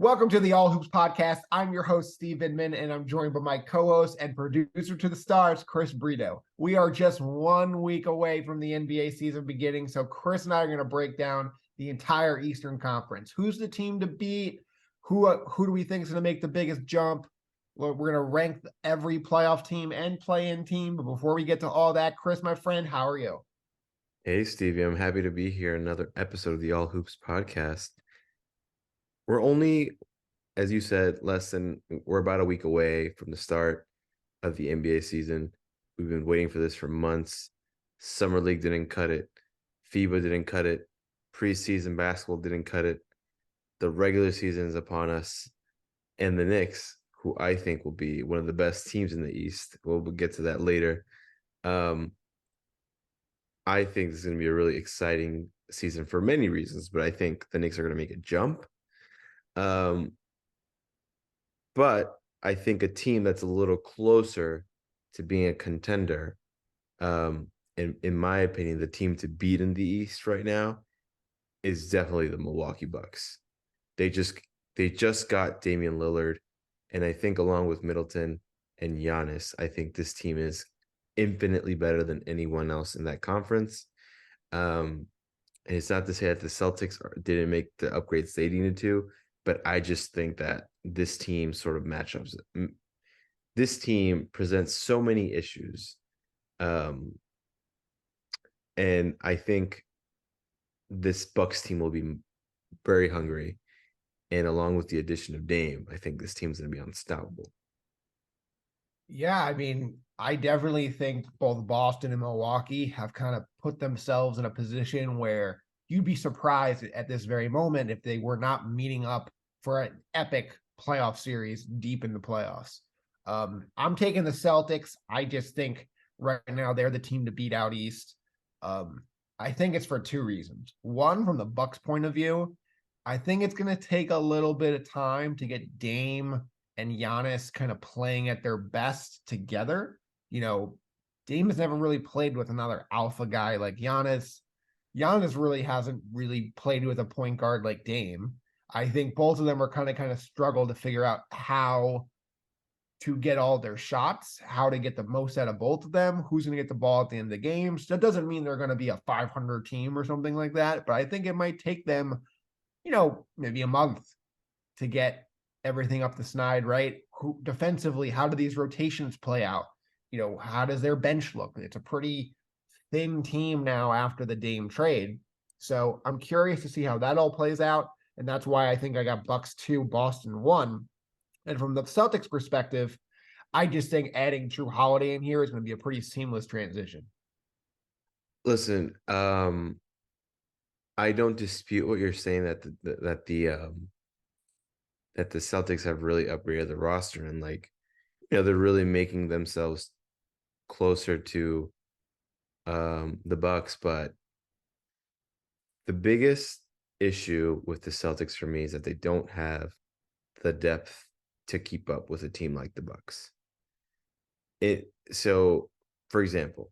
Welcome to the All Hoops podcast. I'm your host, Steve Inman, and I'm joined by my co-host and producer to the stars, Chris Brito. We are just 1 week away from the NBA season beginning, so Chris and I are going to break down the entire Eastern Conference. Who's the team to beat? Who do we think is going to make the biggest jump? We're going to rank every playoff team and play-in team. But before we get to all that, Chris, my friend, how are you? Hey, Stevie, I'm happy to be here. Another episode of the All Hoops podcast. We're only, as you said, we're about a week away from the start of the NBA season. We've been waiting for this for months. Summer League didn't cut it. FIBA didn't cut it. Preseason basketball didn't cut it. The regular season is upon us. And the Knicks, who I think will be one of the best teams in the East, we'll get to that later. I think this is going to be a really exciting season for many reasons, but I think the Knicks are going to make a jump. But I think a team that's a little closer to being a contender, in my opinion, the team to beat in the East right now is definitely the Milwaukee Bucks. They just got Damian Lillard, and I think along with Middleton and Giannis, I think this team is infinitely better than anyone else in that conference. And it's not to say that the Celtics didn't make the upgrades they needed to, but I just think that this team sort of matchups. This team presents so many issues. And I think this Bucks team will be very hungry. And along with the addition of Dame, I think this team's going to be unstoppable. Yeah, I mean, I definitely think both Boston and Milwaukee have kind of put themselves in a position where you'd be surprised at this very moment if they were not meeting up for an epic playoff series deep in the playoffs. I'm taking the Celtics. I just think right now they're the team to beat out East. I think it's for two reasons. One, from the Bucks' point of view, I think it's going to take a little bit of time to get Dame and Giannis kind of playing at their best together. You know, Dame has never really played with another alpha guy like Giannis. Giannis really hasn't really played with a point guard like Dame. I think both of them are kind of struggle to figure out how to get all their shots, how to get the most out of both of them, who's going to get the ball at the end of the game. So that doesn't mean they're going to be a 500 team or something like that, but I think it might take them, maybe a month to get everything up the snide, right? Who defensively, how do these rotations play out? How does their bench look? It's a pretty thin team now after the Dame trade. So I'm curious to see how that all plays out. And that's why I think I got Bucks 2, Boston 1. And from the Celtics perspective, I just think adding Drew Holiday in here is going to be a pretty seamless transition. Listen, I don't dispute what you're saying that the Celtics have really upgraded the roster and they're really making themselves closer to the Bucks. But the biggest issue with the Celtics for me is that they don't have the depth to keep up with a team like the Bucks. So, for example,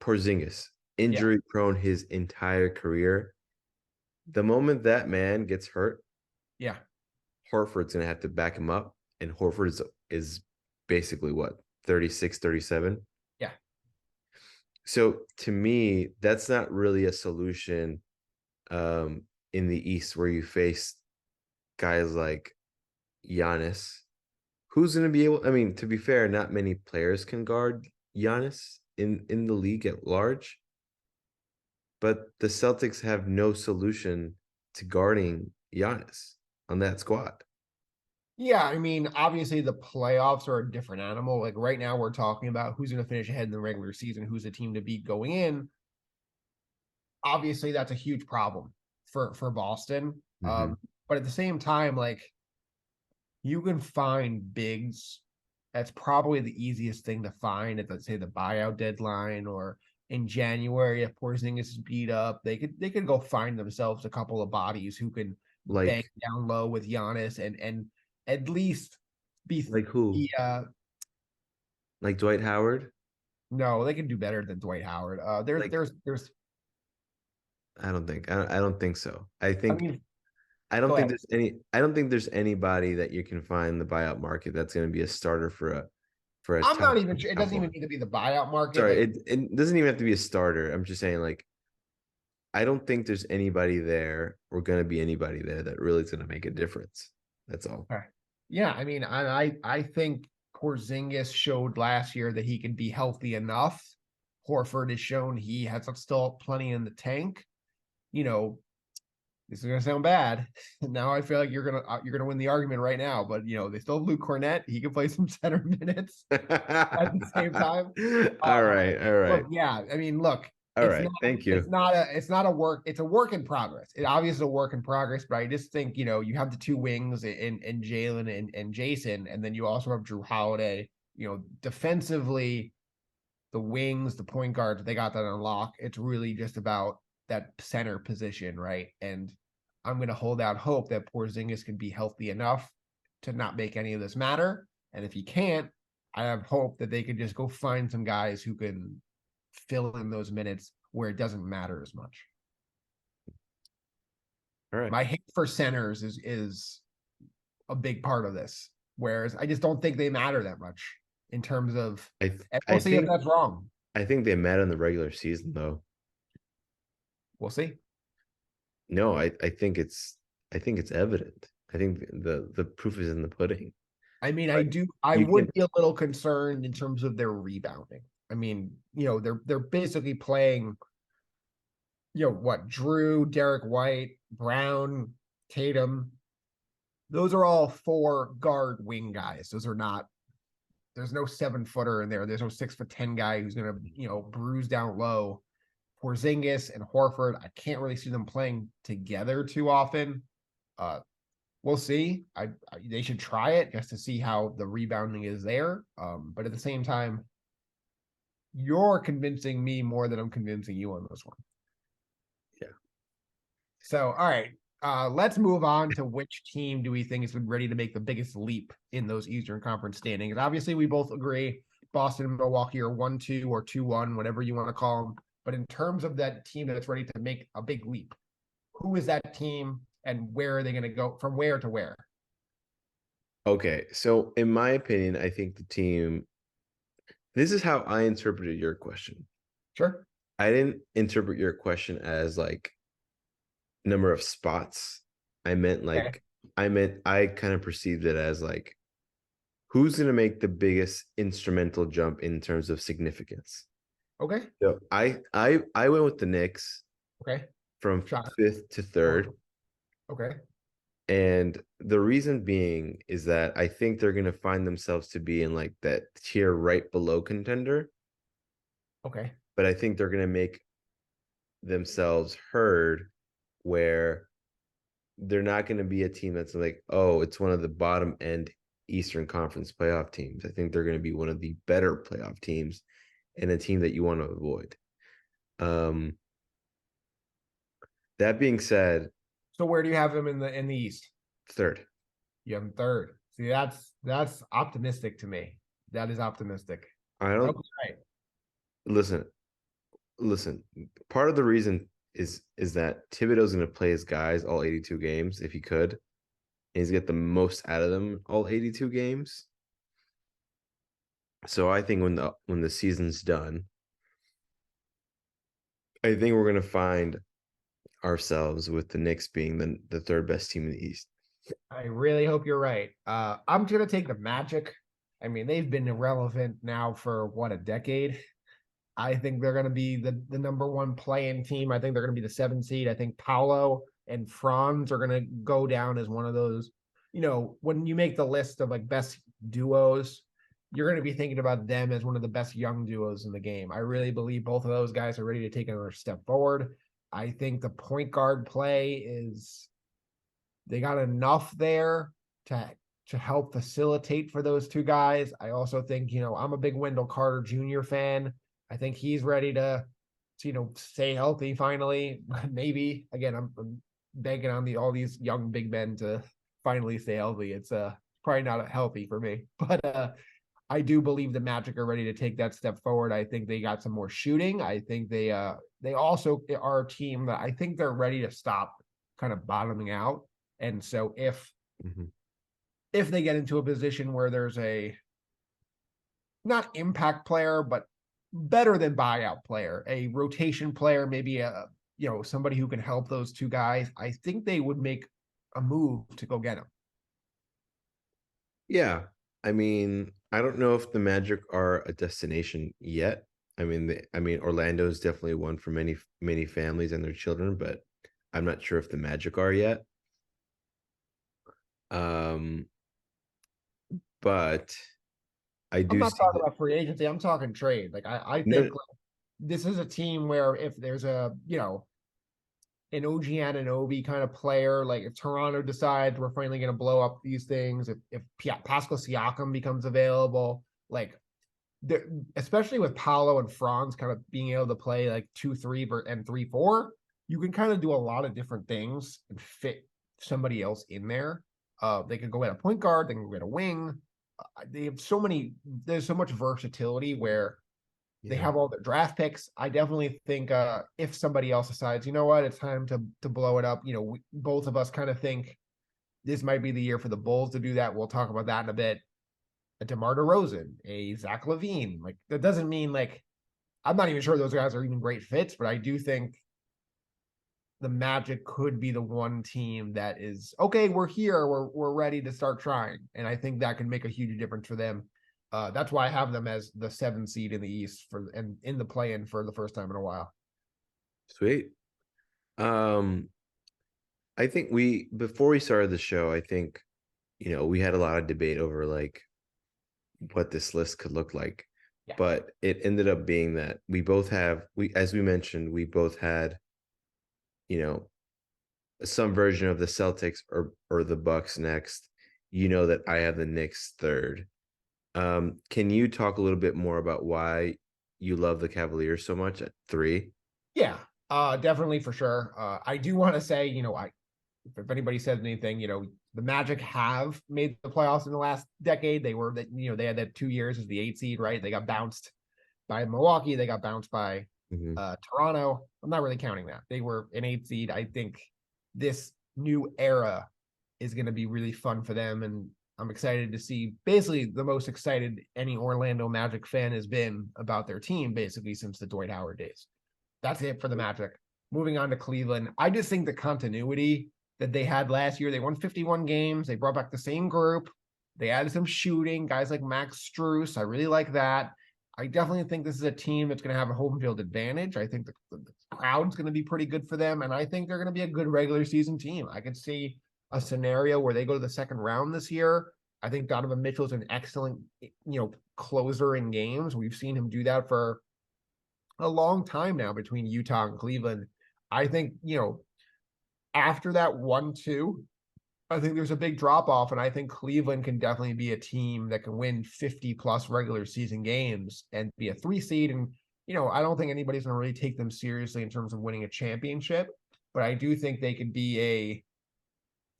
Porzingis, injury prone his entire career. The moment that man gets hurt, yeah, Horford's going to have to back him up. And Horford is basically what, 36, 37? Yeah. So to me, that's not really a solution in the East where you face guys like Giannis. Who's going to be able, I mean, to be fair, not many players can guard Giannis in the league at large. But the Celtics have no solution to guarding Giannis on that squad. Yeah, I mean, obviously the playoffs are a different animal. Like right now, we're talking about who's going to finish ahead in the regular season, who's the team to beat going in. Obviously, that's a huge problem for Boston. Mm-hmm. But at the same time, like you can find bigs. That's probably the easiest thing to find at, let's say, the buyout deadline or in January if Porzingis is beat up. They could go find themselves a couple of bodies who can bang down low with Giannis and at least be like who? Like Dwight Howard? No, they can do better than Dwight Howard. There's I don't think so. I think Go ahead. I don't think there's anybody that you can find in the buyout market that's going to be a starter for a I'm top not even sure. It top doesn't even one. need to be the buyout market. Sorry, Like, it doesn't even have to be a starter. I'm just saying, like, I don't think there's anybody there or going to be anybody there that really is going to make a difference. That's all. okay. Yeah, I mean, I think Porzingis showed last year that he can be healthy enough. Horford has shown he has still plenty in the tank. You know, this is gonna sound bad. Now I feel like you're gonna win the argument right now, but they still have Luke Cornett. He can play some center minutes at the same time. All right, all right, Look, yeah, I mean, look, all it's right. not Thank it's you. not a it's not a work, it's a work in progress. It obviously is a work in progress, but I just think you have the two wings in Jalen and Jason, and then you also have Drew Holiday. Defensively, the wings, the point guards, they got that on lock. It's really just about that center position, right? And I'm going to hold out hope that Porzingis can be healthy enough to not make any of this matter. And if he can't, I have hope that they can just go find some guys who can fill in those minutes where it doesn't matter as much. All right. My hate for centers is a big part of this. Whereas I just don't think they matter that much in terms of, and I we'll see if think that's wrong. I think they met in the regular season though. We'll see. No, I think it's evident. I think the proof is in the pudding. I mean, Like I you would can be a little concerned in terms of their rebounding. I mean, they're basically playing, what, Drew, Derek White, Brown, Tatum. Those are all four guard wing guys. There's no 7-footer in there. There's no 6'10" guy who's gonna, bruise down low. Porzingis and Horford, I can't really see them playing together too often. Uh, we'll see. They should try it just to see how the rebounding is there. But at the same time, you're convincing me more than I'm convincing you on this one. yeah. So, all right, let's move on to which team do we think is ready to make the biggest leap in those Eastern Conference standings? Obviously, we both agree Boston and Milwaukee are 1-2 or 2-1, whatever you want to call them. But in terms of that team that's ready to make a big leap, who is that team and where are they going to go from where to where? Okay. So in my opinion, I think the team this is how I interpreted your question. Sure. I didn't interpret your question as like number of spots. I meant Okay. like I kind of perceived it as like who's going to make the biggest instrumental jump in terms of significance. Okay. So I went with the Knicks Okay. from Shot. fifth to third. Okay. And the reason being is that I think they're going to find themselves to be in like that tier right below contender, Okay. but I think they're going to make themselves heard where they're not going to be a team that's like, oh, it's one of the bottom end Eastern Conference playoff teams. I think they're going to be one of the better playoff teams and a team that you want to avoid. Um, that being said, So where do you have them in the East? third. You have them third. See, that's optimistic to me. That is optimistic. I don't Okay. listen. Listen, part of the reason is that Thibodeau's going to play his guys all 82 games if he could, and he's get the most out of them all 82 games. So I think when the season's done, I think we're going to find ourselves with the Knicks being the third best team in the East. I really hope you're right. I'm gonna take the Magic. I mean, they've been irrelevant now for what, a decade. I think they're going to be the number one playing team. I think they're going to be the 7 seed. I think Paolo and Franz are going to go down as one of those. When you make the list of like best duos, you're going to be thinking about them as one of the best young duos in the game. I really believe both of those guys are ready to take another step forward. I think the point guard play is they got enough there to help facilitate for those two guys. I also think, I'm a big Wendell Carter Jr. fan. I think he's ready to stay healthy finally. Maybe again, I'm banking on all these young big men to finally stay healthy. It's probably not healthy for me, but I do believe the Magic are ready to take that step forward. I think they got some more shooting. I think they also are a team that I think they're ready to stop kind of bottoming out. And so Mhm. if they get into a position where there's a not impact player, but better than buyout player, a rotation player, maybe a somebody who can help those two guys, I think they would make a move to go get him. Yeah. I mean, I don't know if the Magic are a destination yet. I mean, Orlando is definitely one for many families and their children, but I'm not sure if the Magic are yet. Um, but I I'm do not see talking that. about free agency. I'm talking trade. Like I think No, like, this is a team where if there's a an OG Anunoby kind of player, like if Toronto decides we're finally going to blow up these things, if Pascal Siakam becomes available, like especially with Paolo and Franz kind of being able to play like 2-3 and 3-4, you can kind of do a lot of different things and fit somebody else in there. They could go at a point guard, they can go at a wing. They have so many. There's so much versatility where they yeah. have all their draft picks. I definitely think if somebody else decides, you know what, it's time to blow it up. Both of us kind of think this might be the year for the Bulls to do that. We'll talk about that in a bit. A DeMar DeRozan, a Zach LaVine. Like that doesn't mean like I'm not even sure those guys are even great fits, but I do think the Magic could be the one team that is okay. We're here. We're ready to start trying, and I think that can make a huge difference for them. That's why I have them as the 7th seed in the East and in the play-in for the first time in a while. Sweet. Um, I think before we started the show, I think, we had a lot of debate over like what this list could look like. Yeah, But it ended up being that as we mentioned, we both had, you know, some version of the Celtics or the Bucks next. You know that I have the Knicks third. Can you talk a little bit more about why you love the Cavaliers so much at three? yeah, definitely for sure. I do want to say, if anybody says anything, the Magic have made the playoffs in the last decade. They had that 2 years as the 8 seed, right? They got bounced by Milwaukee. They got bounced by Mm-hmm. Toronto. I'm not really counting that. They were an 8 seed. I think this new era is going to be really fun for them. And I'm excited to see basically the most excited any Orlando Magic fan has been about their team basically since the Dwight Howard days. That's it for the Magic. Moving on to Cleveland. I just think the continuity that they had last year, they won 51 games. They brought back the same group. They added some shooting, guys like Max Strus. I really like that. I definitely think this is a team that's going to have a home field advantage. I think the crowd's going to be pretty good for them. And I think they're going to be a good regular season team. I could see a scenario where they go to the second round this year. I think Donovan Mitchell is an excellent, closer in games. We've seen him do that for a long time now between Utah and Cleveland. I think, after that 1-2, I think there's a big drop off, and I think Cleveland can definitely be a team that can win 50 plus regular season games and be a 3 seed. And, I don't think anybody's going to really take them seriously in terms of winning a championship, but I do think they could be a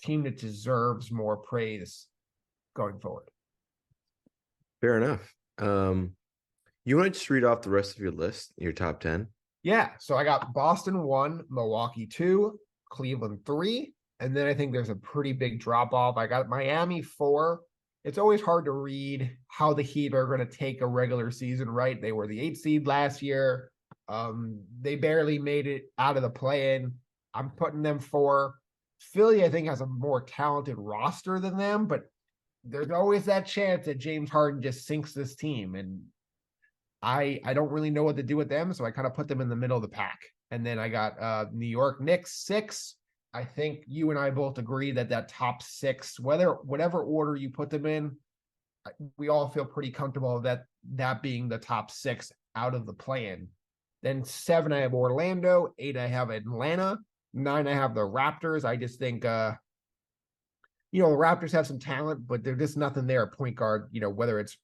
team that deserves more praise going forward. Fair enough. You want to just read off the rest of your list, your top 10? Yeah. So I got Boston 1, Milwaukee 2, Cleveland 3. And then I think there's a pretty big drop off. I got Miami 4. It's always hard to read how the Heat are going to take a regular season, right? They were the 8 seed last year. They barely made it out of the play-in. I'm putting them 4. Philly, I think, has a more talented roster than them, but there's always that chance that James Harden just sinks this team. And I don't really know what to do with them, so I kind of put them in the middle of the pack. And then I got New York Knicks 6. I think you and I both agree that top 6, whatever order you put them in, we all feel pretty comfortable that being the top 6 out of the plan. Then 7, I have Orlando. 8, I have Atlanta. 9, I have the Raptors. I just think the Raptors have some talent, but they're just nothing there at point guard. Whether it's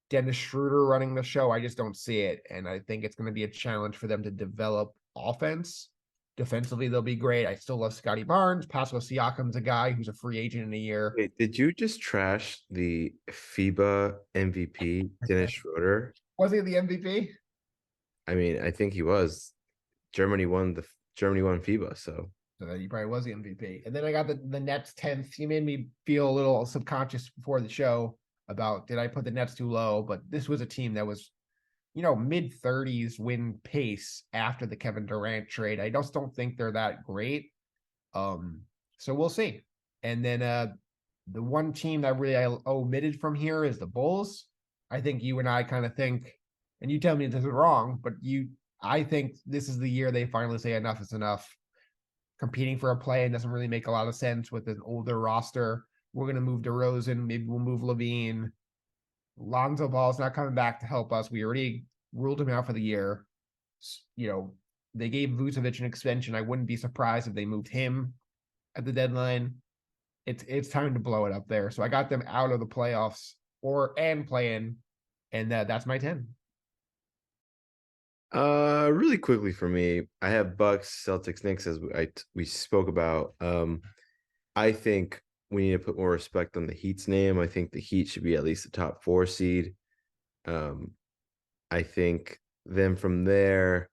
Dennis Schroeder running the show. I just don't see it. And I think it's going to be a challenge for them to develop offense. Defensively, they'll be great. I still love Scotty Barnes. Pascal Siakam's a guy who's a free agent in a year. Wait, did you just trash the FIBA MVP, Dennis Schroeder? Was he the MVP? I mean, I think he was. Germany won FIBA, so. So that he probably was the MVP. And then I got the Nets 10th. You made me feel a little subconscious before the show about did I put the Nets too low? But this was a team that was, mid 30s win pace after the Kevin Durant trade. I just don't think they're that great. Um, so we'll see. And then the one team that really I omitted from here is the Bulls. I think you and I kind of think, and you tell me this is wrong, but I think this is the year they finally say enough is enough. Competing for a play and doesn't really make a lot of sense with an older roster. We're going to move DeRozan. Maybe we'll move Levine. Lonzo Ball's not coming back to help us. We already ruled him out for the year. They gave Vucevic an extension. I wouldn't be surprised if they moved him at the deadline. It's time to blow it up there. So I got them out of the playoffs and playing, and that's my 10. Really quickly for me, I have Bucks, Celtics, Knicks as we spoke about. I think we need to put more respect on the Heat's name. I think the Heat should be at least the top 4 seed. I think then from there,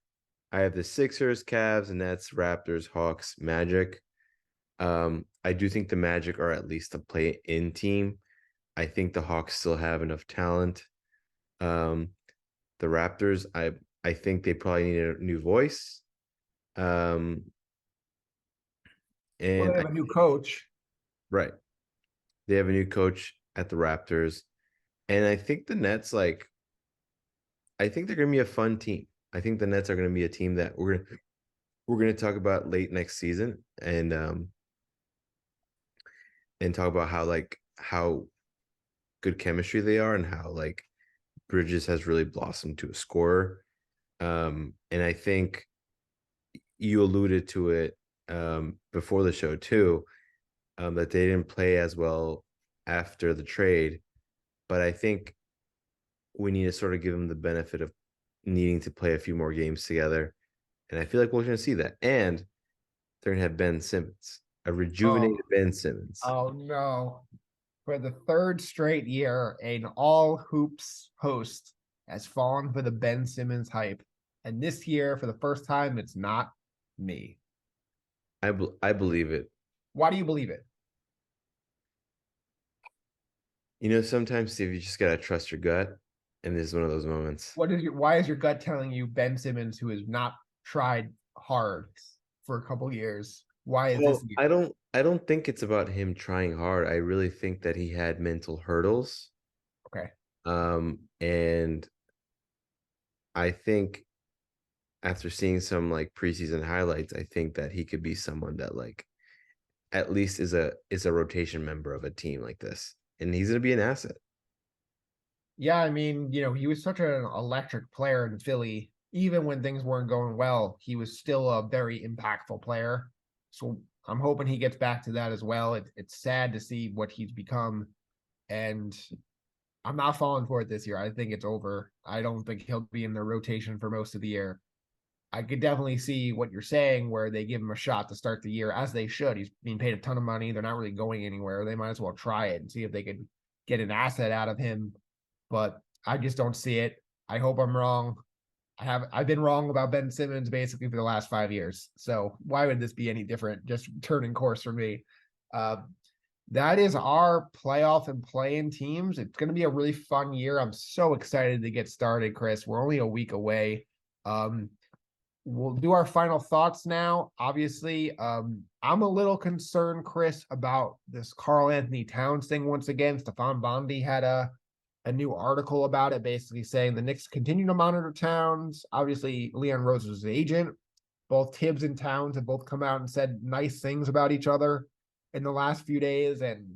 I have the Sixers, Cavs, Nets, Raptors, Hawks, Magic. I do think the Magic are at least a play-in team. I think the Hawks still have enough talent. The Raptors, I think they probably need a new voice. Well, they And have a new coach. right, they have a new coach at the Raptors, and I think the Nets, I think they're going to be a fun team. I think the Nets are going to be a team that we're going to talk about late next season, and talk about how good chemistry they are and how Bridges has really blossomed to a scorer. And I think you alluded to it before the show too, that they didn't play as well after the trade. But I think we need to sort of give them the benefit of needing to play a few more games together. And I feel like we're going to see that. And they're going to have Ben Simmons, a Oh, rejuvenated Ben Simmons. oh no. For the third straight year, an all hoops host has fallen for the Ben Simmons hype. And this year, for the first time, it's not me. I believe it. Why do you believe it? Sometimes Steve, you just gotta trust your gut, and this is one of those moments. Why is your gut telling you Ben Simmons, who has not tried hard for a couple years, why is this Well, year? I don't think it's about him trying hard. I really think that he had mental hurdles. Okay. And I think after seeing some preseason highlights, I think that he could be someone that at least is a rotation member of a team like this. And he's gonna be an asset. Yeah, I mean, he was such an electric player in Philly. Even when things weren't going well, he was still a very impactful player. So I'm hoping he gets back to that as well. It's sad to see what he's become, and I'm not falling for it this year. I think it's over. I don't think he'll be in the rotation for most of the year. I could definitely see what you're saying, where they give him a shot to start the year, as they should. He's being paid a ton of money. They're not really going anywhere. They might as well try it and see if they could get an asset out of him. But I just don't see it. I hope I'm wrong. I've been wrong about Ben Simmons basically for the last 5 years. So why would this be any different? Just turning course for me. Uh, that is our playoff and play-in teams. It's going to be a really fun year. I'm so excited to get started, Chris. We're only a week away. We'll do our final thoughts now. Obviously, I'm a little concerned, Chris, about this Carl Anthony Towns thing once again. Stefan Bondi had a new article about it, basically saying the Knicks continue to monitor Towns. Obviously, Leon Rose was his agent. Both Tibbs and Towns have both come out and said nice things about each other in the last few days, and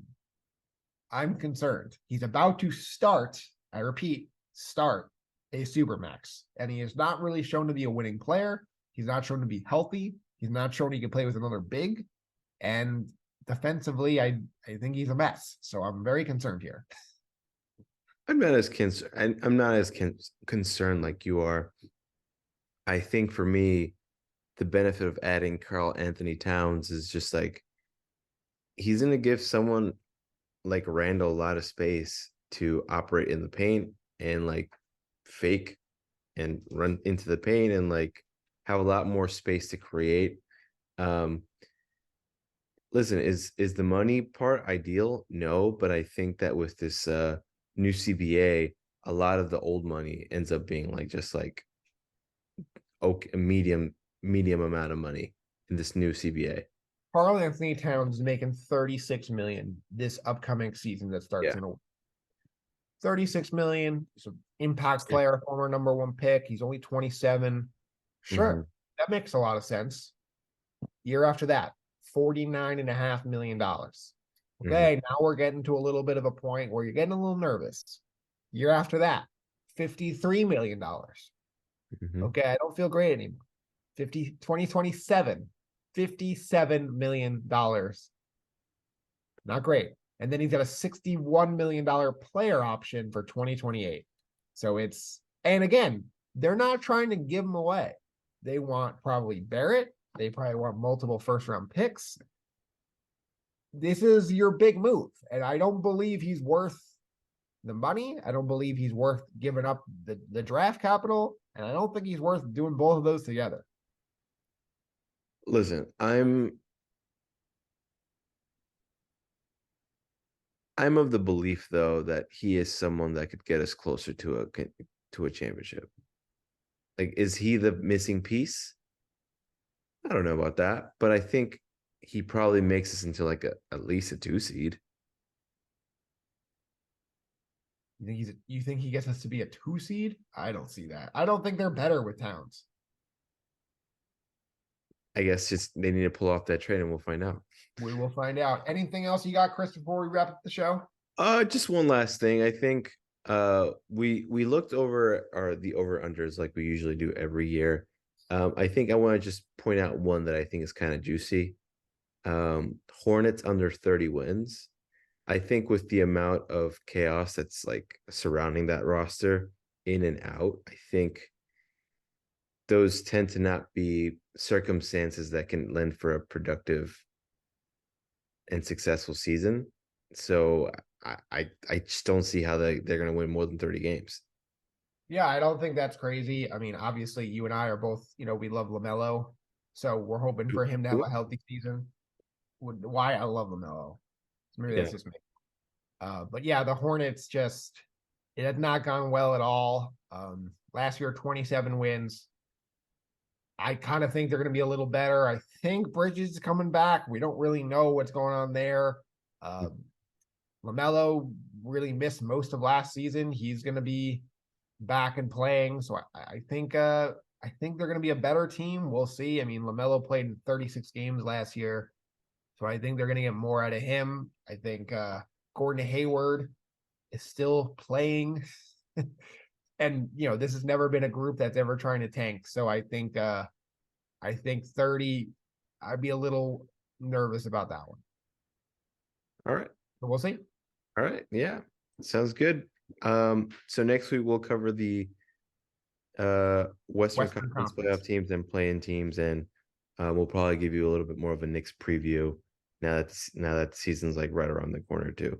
I'm concerned. He's about to start, I repeat, start a supermax, and he is not really shown to be a winning player. He's not shown to be healthy. He's not shown he can play with another big, and defensively, I think he's a mess. So I'm very concerned here. I'm not as concerned like you are. I think for me, the benefit of adding Carl Anthony Towns is just he's going to give someone like Randall a lot of space to operate in the paint and fake and run into the paint and have a lot more space to create. Listen, is the money part ideal? No, but I think that with this new CBA, a lot of the old money ends up being like just like okay, a medium amount of money in this new CBA. Karl Anthony Towns is making 36 million this upcoming season that starts Yeah. in a 36 million. He's an impact Yeah. player, former number one pick. He's only 27. Hmm. Sure, that makes a lot of sense. Year after that, $49.5 million. Hmm. Okay, now we're getting to a little bit of a point where you're getting a little nervous. Year after that, $53 million. Hmm. Okay, I don't feel great anymore. 2027, $57 million. Not great. And then he's got a $61 million player option for 2028. So and again, they're not trying to give him away. They want probably Barrett. They probably want multiple first round picks. This is your big move. And I don't believe he's worth the money. I don't believe he's worth giving up the draft capital. And I don't think he's worth doing both of those together. Listen, I'm of the belief though that he is someone that could get us closer to a championship. Like, is he the missing piece? I don't know about that, but I think he probably makes us into like at least a 2 seed. You think he gets us to be a 2 seed? I don't see that. I don't think they're better with Towns. I guess just they need to pull off that trade and we'll find out. We will find out. Anything else you got, Chris, before we wrap up the show? Just one last thing. I think we looked over the over unders like we usually do every year. I think I want to just point out one that I think is kind of juicy. Hornets under 30 wins. I think with the amount of chaos that's like surrounding that roster in and out, I think those tend to not be circumstances that can lend for a productive and successful season. So I just don't see how they're going to win more than 30 games. Yeah, I don't think that's crazy. I mean, obviously, you and I are both, we love LaMelo. So we're hoping for him to have a healthy season. Why I love LaMelo. Maybe Yeah. that's just me. But yeah, the Hornets it had not gone well at all. Last year, 27 wins. I kind of think they're going to be a little better. I think Bridges is coming back. We don't really know what's going on there. LaMelo really missed most of last season. He's going to be back and playing. So I think they're going to be a better team. We'll see. I mean, LaMelo played in 36 games last year. So I think they're going to get more out of him. I think Gordon Hayward is still playing. And this has never been a group that's ever trying to tank. So I think 30, I'd be a little nervous about that one. All right. But we'll see. All right. Yeah. Sounds good. So next week we'll cover the Western Western Conference playoff Conference. teams and playing teams, and we'll probably give you a little bit more of a Knicks preview now that the season's like right around the corner too.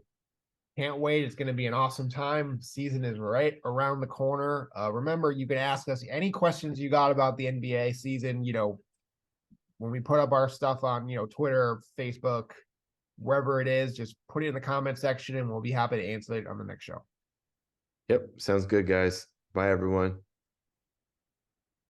Can't wait. It's going to be an awesome time. Season is right around the corner. Remember, you can ask us any questions you got about the NBA season. When we put up our stuff on, Twitter, Facebook, wherever it is, just put it in the comment section and we'll be happy to answer it on the next show. Yep. Sounds good, guys. Bye, everyone.